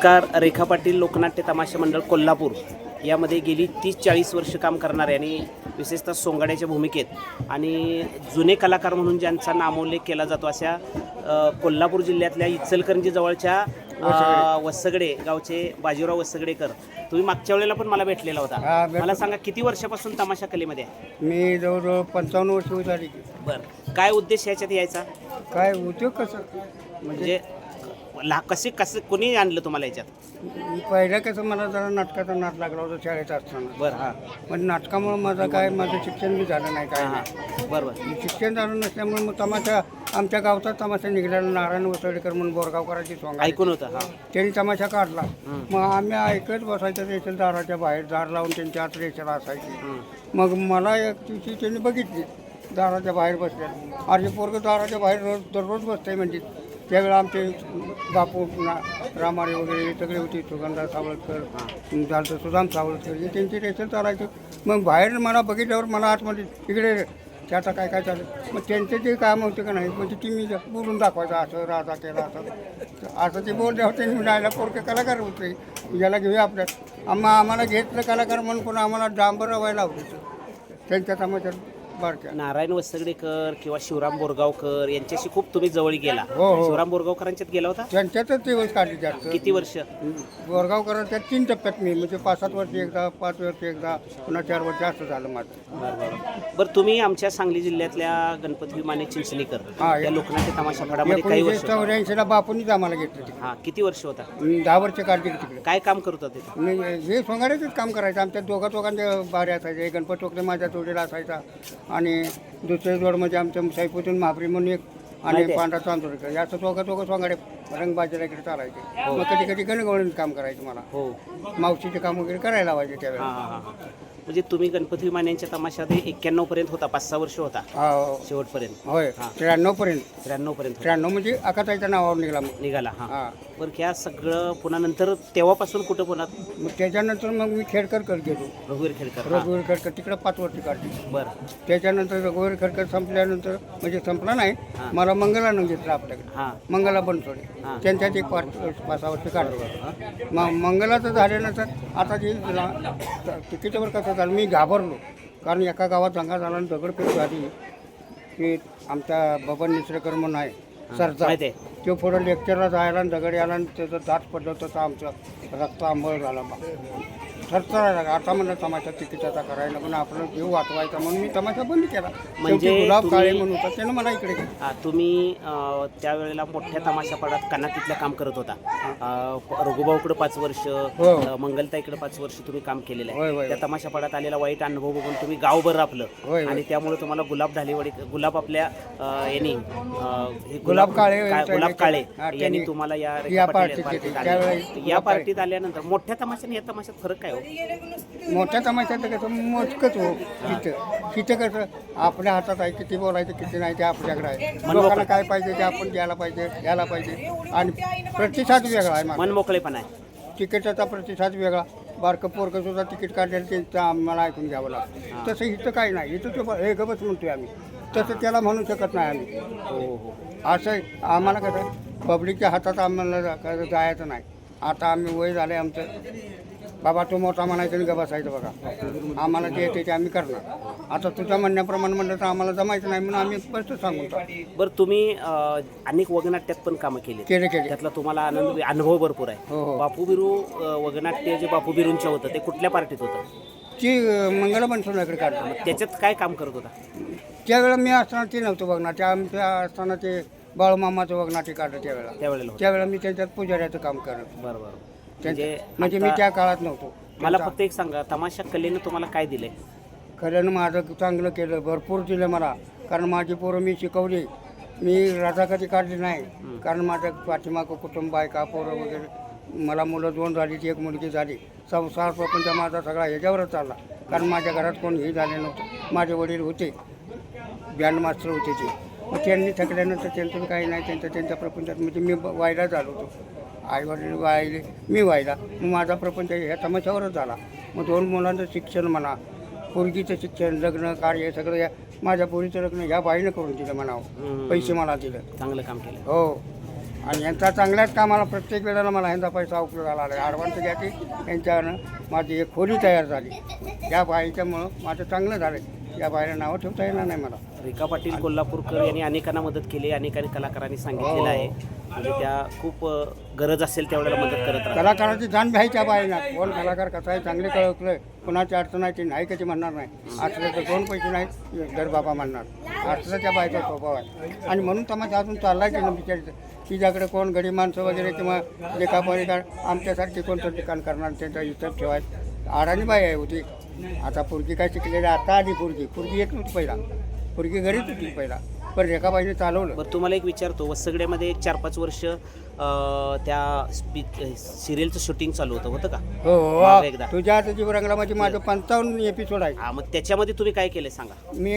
नमस्कार. रेखा पाटील लोकनाट्य तमाशा मंडळ कोल्हापूर यामध्ये गेली 30-40 वर्ष काम करणारे आणि विशेषतः सोंगाड्याच्या भूमिकेत आणि जुने कलाकार म्हणून ज्यांचा नामोल्लेख केला जातो अशा कोल्हापूर जिल्ह्यातल्या इचलकरंजी जवळच्या वसगडे गावचे बाजीराव वसगडेकर, तुम्ही मागच्या वेळेला पण मला भेटलेला होता. मला सांगा, किती वर्षापासून तमाशा कलेमध्ये आहे? मी जवळजवळ 55 वर्ष होत आली. बरं, काय उद्देश याच्यात यायचा? काय उद्योग कसं म्हणजे कसे कोणी आणलं तुम्हाला याच्यात? पहिलं कसं मला जरा नाटकाचा नाद लागला होता शाळेत असताना. बरं, हां. पण नाटकामुळे माझं शिक्षण बी झालं नाही काय नाही. बरोबर. शिक्षण झालं नसल्यामुळे मग तमाशा आमच्या गावचा तमाशा निघाला. नारायण वसडेकर म्हणून बोरगावकरांची सोंग ऐकून होतं. हां. त्यांनी तमाशा काढला. मग आम्ही ऐकत बसायचं रेशल दाराच्या बाहेर, दार लावून त्यांच्या आत रेशल असायची. मग मला एक दिवशी त्यांनी बघितली दाराच्या बाहेर बसल्या. अरे पोरगं दाराच्या बाहेर दररोज बसतंय म्हणजे. त्यावेळेला आमचे बापू रामारे वगैरे सगळे होते. सुगंधा सावळकर झालं, सुदाम सावळकर, हे त्यांची रेशल चालायचं. मग बाहेर मला बघितल्यावर मला आतमध्ये इकडे त्याचा काय काय चाललं. मग त्यांचं जे काम होतं का नाही म्हणजे ती मी बोलून दाखवायचं, असं राजा केला असं ते बोलले होते. मिळायला पोरके कलाकार होते, याला घेऊया आपल्यात. आम्हाला घेतलं कलाकार म्हणून पण आम्हाला डांबर रवायला होतं त्यांच्या तमाशात. नारायण वसगडेकर किंवा शिवराम बोरगावकर यांच्याशी खूप तुम्ही जवळ गेला. हो. शिवराम बोरगावकरांच्यात गेला होता? त्यांच्यातच दिवस काढले जास्त. किती वर्ष? बोरगावकरांच्या 3 टप्प्यात मी, म्हणजे 5-7 वर्ष एकदा, 5 वर्ष एकदा, पुन्हा 4 वर्ष असं झालं माझं. बरं, तुम्ही आमच्या सांगली जिल्ह्यातल्या गणपती विमाने चिंचणीकर या लोकनाट्य तमाशा फडामध्ये काही वर्ष? 1984 बापूंनीच आम्हाला घेतलं. हां, किती वर्ष होता? 10 वर्ष काढली तिकडे. काय काम करत होते? हे सोंगाड्याचंच काम करायचं. आमच्या दोघांच्या बारे असायचे. गणपत टोकले माझ्या जोडीला असायचा आणि दुसरे जोड म्हणजे आमच्या सैफुद्दीन महाबरी म्हणून एक आणि पांढरा चांदोरकर, याचं दोघं सोंगाडे रंगबाजीला इकडे चालायचे. मग कधी कधी गणगवळून काम करायचं मला. हो. मावशीचे काम वगैरे करायला लावायचे त्यावेळेला. म्हणजे तुम्ही गणपती विमानांच्या तमाशामध्ये 91 पर्यंत होता, 5-6 वर्ष होता शेवटपर्यंत? होय, 93 पर्यंत. 93 पर्यंत. 93 म्हणजे अकाताईच्या नावावर निघाला. हां. बरं, ह्या सगळं पुन्हा नंतर तेव्हापासून कुठं पुन्हा? मग त्याच्यानंतर मग मी खेडकर गेलो. रघुवीर खेडकर तिकडे 5 वर्ष काढली. बरं. त्याच्यानंतर रघुवीर खेडकर संपल्यानंतर, म्हणजे संपला नाही, मला मंगलानं घेतलं आपल्याकडे. मंगला बनसोडे, त्यांच्यात एक 5-6 वर्ष काढलं. मग मंगलाचं झाल्यानंतर आता जे तिकीटावर कसं झालं, मी घाबरलो. कारण एका गावात दंगा झाला आणि दगडफेक झाली. ते आमचा बबन निसरेकर म्हणून आहे सरचा, तो पुढं लेक्चरला जायला आणि दगड यायला आणि त्याचं दात पडलं, तसं आमचं रक्त आंबळ झाला. ठरचरायला आता म्हणलं तमाशा तिकिटाचा करायला, पण आपलं जीव वाचवायचा म्हणून मी तमाशा बंद केला. म्हणजे गुलाब काळे म्हणून होता, त्यानं मला इकडे केलं. तुम्ही त्यावेळेला मोठ्या तमाशापडात कनातीतलं काम करत होता. रघुभाऊकडे 5 वर्ष, मंगलताईकडे 5 वर्ष तुम्ही काम केलेलं आहे. त्या तमाशापडात आलेला वाईट अनुभव बघून तुम्ही गावभर आपलं आणि त्यामुळे तुम्हाला गुलाब ढालेवाडी, गुलाब आपल्या यांनी गुलाब काळे यांनी तुम्हाला या पार्टीत आल्यानंतर मोठ्या तमाशाने या तमाशात फरक काय हो? मोठ्या तमाशात कसं मोजकच हो. तिथं कसं आपल्या हातात आहे, किती बोलायचं किती नाही ते आपल्याकडे आहे. लोकांना काय पाहिजे ते आपण द्यायला पाहिजे आणि प्रतिसाद वेगळा आहे. मनमोकळेपणा आहे. तिकीटाचा प्रतिसाद वेगळा. बारकं पोरकं सुद्धा तिकीट काढलेलं त्यांचं आम्हाला ऐकून घ्यावं लागतं. तसं इथं काही नाही. इथं तो हे गबच म्हणतोय आम्ही, तसं त्याला म्हणू शकत नाही आम्ही. हो. असं आम्हाला कसं पब्लिकच्या हातात आम्हाला जायचं नाही. आता आम्ही वय झालं आमचं, बाबा तो मोठा म्हणायचं आणि बसायचं. बघा आम्हाला जे येते ते आम्ही करणार. आता तुझ्या म्हणण्याप्रमाणे म्हणलं तर आम्हाला जमायचं नाही म्हणून आम्ही स्पष्ट सांगून टाकू. बरं, तुम्ही अनेक वगनाट्यात पण कामं केली. त्यातला तुम्हाला अनुभव भरपूर आहे. हो. बापू बिरू वगनाट्य जे बापू बिरूंचं होतं ते कुठल्या पार्टीत होतं? ती मंगला बनसोडीकडे काढलं. त्याच्यात काय काम करत होता? त्यावेळेला मी असताना ते नव्हतं वगनाट्य. आमच्या असताना ते बाळूमामाचं वगनाट्य काढलं त्यावेळेला मी त्यांच्यात पुजाऱ्याचं काम करत. बरोबर. म्हणजे मी त्या काळात नव्हतो. मला फक्त एक सांगा, तमाशा कलेनं तुम्हाला काय दिलंय? कलेनं माझं चांगलं केलं, भरपूर दिलं मला. कारण माझी पोरं मी शिकवली. मी राजा कधी काढली नाही, कारण माझ्या पाठीमागं कुटुंब आहे, का पोरं वगैरे. मला मुलं 2 झाली, एक मुलगी झाली. संसार प्रपंच माझा सगळा ह्याच्यावरच चालला. कारण माझ्या घरात कोण हे झाले नव्हतं. माझे वडील होते, बँड मास्टर होते ते. मग त्यांनी थकल्यानंतर त्यांचं काही नाही, त्यांच्या प्रपंचात म्हणजे मी वायला झालो होतो. आईवडील वाहिले, मी व्हायला. मग माझा प्रपंच ह्या तमाशावरच झाला. मग 2 मुलांचं शिक्षण म्हणा, पोरगीचं शिक्षण, लग्न कार्य सगळं या माझ्या पोरीचं लग्न ह्या बाईनं करून दिलं म्हणावं. पैसे मला दिलं. चांगलं काम केलं. हो. आणि यांचा चांगल्याच कामाला प्रत्येक वेळेला मला ह्यांचा पैसा उपयोगाला आला. ॲडव्हान्स घ्या की यांच्यानं माझी एक खोली तयार झाली. या बाईच्यामुळं माझं चांगलं झालं. या बाईला नावं ठेवता येणार नाही मला. रेखा पाटील कोल्हापूरकर यांनी अनेकांना मदत केली, अनेकांनी कलाकारांनी सांगितलेलं आहे, म्हणजे त्या खूप गरज असेल त्यावेळेला मदत करत राहतात. कलाकाराची जाण घ्यायच्या बाईना. कोण कलाकार कसा आहे चांगले कळकलं, कोणाची अडचण आहे ती नाही कधी म्हणणार नाही. असलं तर 2 पैसे नाही दर बाबा म्हणणार. असलं त्या बाईचा स्वभाव आहे. आणि म्हणून तमाशा अजून चाललाय की ना बिचारीचं. तिच्याकडे कोण गरीब माणसं वगैरे किंवा लेखापरीकार आमच्यासारखी कोणतं ठिकाण करणार त्यांचा हिशोब ठेवायचं. आडाणी बाई आहे होती. आता पोरगी काय शिकलेली, आता आधी पोरगी येत नव्हती पहिला. पोरगी घरीच होती पहिला, पण रेखाबाईने चालवलं. बरं, तुम्हाला एक विचारतो, वसगड्यामध्ये एक 4-5 वर्ष त्या सिरियलचं शूटिंग चालू होतं का? हो मागं एकदा. तुझ्या आता जीव रंगलामध्ये माझं 55 एपिसोड आहे. हा, मग त्याच्यामध्ये तुम्ही काय केलं सांगा. मी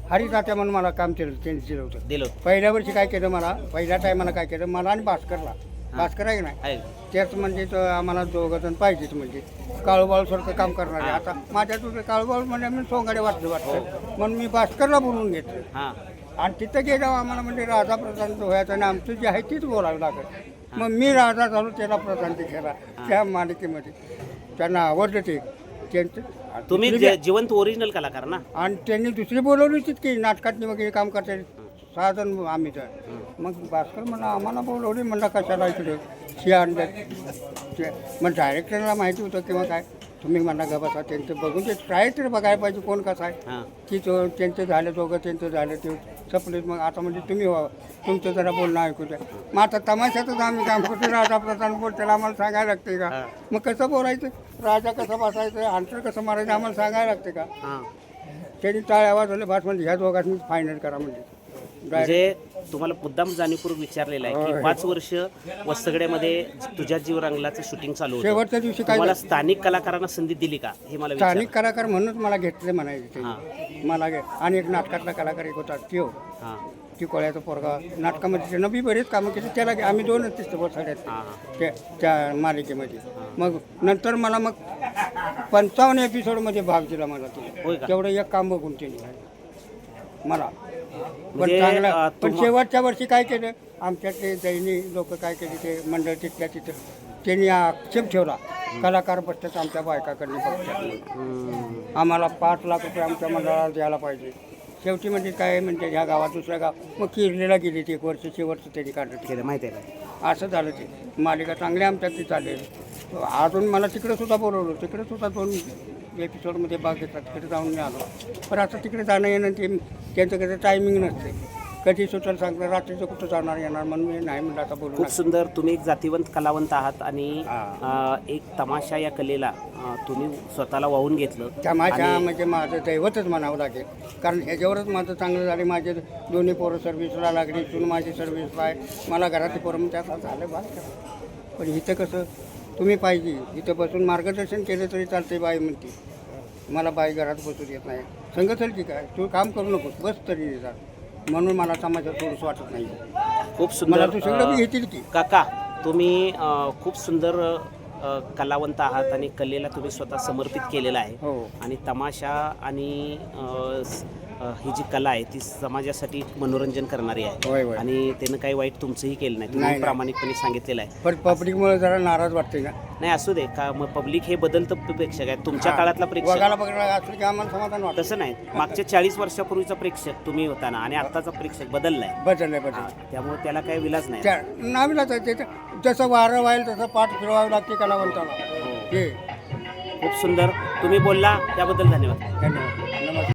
हरिरात्या म्हणून मला काम केलं, त्यांनी दिलं होतं. दिलं होतं. पहिल्या वर्षी काय केलं, मला पहिल्या टायमाला काय केलं, मला आणि भास्करला. भास्कर आहे की नाही, आहे. त्याच म्हणजे तो आम्हाला 2 जण पाहिजेत, म्हणजे काळूबाळसारखं काम करणारे. आता माझ्या तुझं काळूबाळ म्हणजे मी सोंगाडे वाटतं म्हणून मी भास्करला बोलवून घेतलं. हां. आणि तिथं गेल्यावर आम्हाला म्हणजे राजा प्रधान व्हायचं आणि आमचं जे आहे तीच बोलावं लागत. मग मी राजा झालो, त्याला प्रधान केला त्या मालिकेमध्ये. त्यांना आवडलं ते त्यांचं. तुम्ही जिवंत ओरिजिनल कलाकार ना. आणि त्यांनी दुसरी बोलवली होतीच की नाटकातनी वगैरे काम करते 6 जण आम्ही तर. मग भास्कर म्हणलं आम्हाला बोलवली, म्हणलं कशाला इकडे मग डायरेक्टरला माहिती होतं किंवा काय, तुम्ही म्हणा ग बसा त्यांचं बघून ते ट्राय तर बघायला पाहिजे कोण कसं आहे. की तो त्यांचं झालं, दोघं त्यांचं झालं, ते सपलेत. मग आता म्हणजे तुम्ही व्हावं, तुमचं जरा बोलणं ऐकू द्या. मग आता तमाशातच आम्ही काम करतो. राजा प्रधान बोल, त्याला आम्हाला सांगायला लागते का? मग कसं बोलायचं, राजा कसं बसायचं, आंतर कसं मारायचं आम्हाला सांगायला लागते का? त्यांनी टाळ्या वाजवले, भास म्हणजे ह्या दोघांनी फायनल करा म्हणजे तुम्हाला मुद्दाम जाणीवपूर्वक विचारलेलं आहे की 5 वर्ष वसगड्यामध्ये तुझ्या जीव रंगलाचं शूटिंग चालू होतं. शेवटच्या दिवशी काय मला स्थानिक कलाकारांना संधी दिली का हे मला स्थानिक कलाकार म्हणूनच मला घेतले म्हणायचे ते. मला आणि एक नाटकातला कलाकार एक होता त्यो, ती कोळ्याचा पोरगा. नाटकामध्ये त्यानं बी बरेच कामं केली. त्याला आम्ही 2च दिसतो बसाड्यात त्या मालिकेमध्ये. मग नंतर मला मग 55 एपिसोडमध्ये भाग दिला मला ते. तेवढं एक काम बघून त्यांनी मला. पण चांगला. पण शेवटच्या वर्षी काय केलं, आमच्या ते दैनी लोक काय केले, ते मंडळ तिथल्या तिथं त्यांनी आक्षेप ठेवला, कलाकार बसतात आमच्या बायकाकडे बघतात, आम्हाला 5 लाख रुपये आमच्या मंडळाला द्यायला पाहिजे. शेवटी म्हणजे काय म्हणजे ह्या गावात दुसऱ्या गाव मग किरलेला गेली ते 1 वर्ष शेवटचं त्यांनी काढलं केलं माहिती आहे. असं झालं ते. मालिका चांगली आमच्यात ती चालेल. अजून मला तिकडे सुद्धा बोलवलं, तिकडे सुद्धा 2 एपिसोडमध्ये भाग घेतला. तिकडे जाऊन मी आलो. पण आता तिकडे जाणं येणं ते त्यांचं कसं टायमिंग नसते. कधी सुद्धा सांगतं रात्रीचं कुठं जाणार येणार, म्हणून मी नाही म्हणलं आता बोलू. खूप सुंदर. तुम्ही एक जातीवंत कलावंत आहात आणि एक तमाशा या कलेला तुम्ही स्वतःला वाहून घेतलं. तमाशा म्हणजे माझं दैवतच म्हणावं लागेल, कारण ह्याच्यावरच माझं चांगलं झालं. माझे दोन्ही पोरं सर्व्हिसला लागली, इथून माझी सर्व्हिसला आहे. मला घरातली पोरं त्यात झालं बात करा. पण इथं कसं तुम्ही पाहिजे, इथं बसून मार्गदर्शन केलं तरी चालते. बाई म्हणते मला बाई घरात बसून येत नाही. संगत की काय तू काम करू नकोस, बस तरी येतात. म्हणून मला समाजात थोडंसं वाटत नाही. खूप सुंदर. मला दुसरीकडे बी घेतील की काका, तुम्ही खूप सुंदर कलावंत आहात आणि कलेला तुम्ही स्वतः समर्पित केलेला आहे. हो. आणि तमाशा आणि ही जी कला आहे ती समाजासाठी मनोरंजन करणारी आहे. होय होय. आणि त्यानं काही वाईट तुमचंही केलं नाही, तुम्ही प्रामाणिकपणे सांगितलेलं आहे. पण पब्लिकमुळे जरा नाराज वाटते ना. नाही, असू दे का, मग पब्लिक हे बदलतं प्रेक्षक आहे. तुमच्या काळातला प्रेक्षक बघायला असलं की आम्हाला समाधान वाटतं. तसं नाही. मागच्या 40 वर्षापूर्वीचा प्रेक्षक तुम्ही होता ना, आणि आत्ताचा प्रेक्षक बदललाय. बदललं. त्यामुळे त्याला काही विलाज नाही. नावीलाच आहे. जसं वारं व्हायला तसं पाठ फिरवावं लागते कलावंताला. हे खूप सुंदर तुम्ही बोलला, त्याबद्दल धन्यवाद. धन्यवाद. नमस्कार.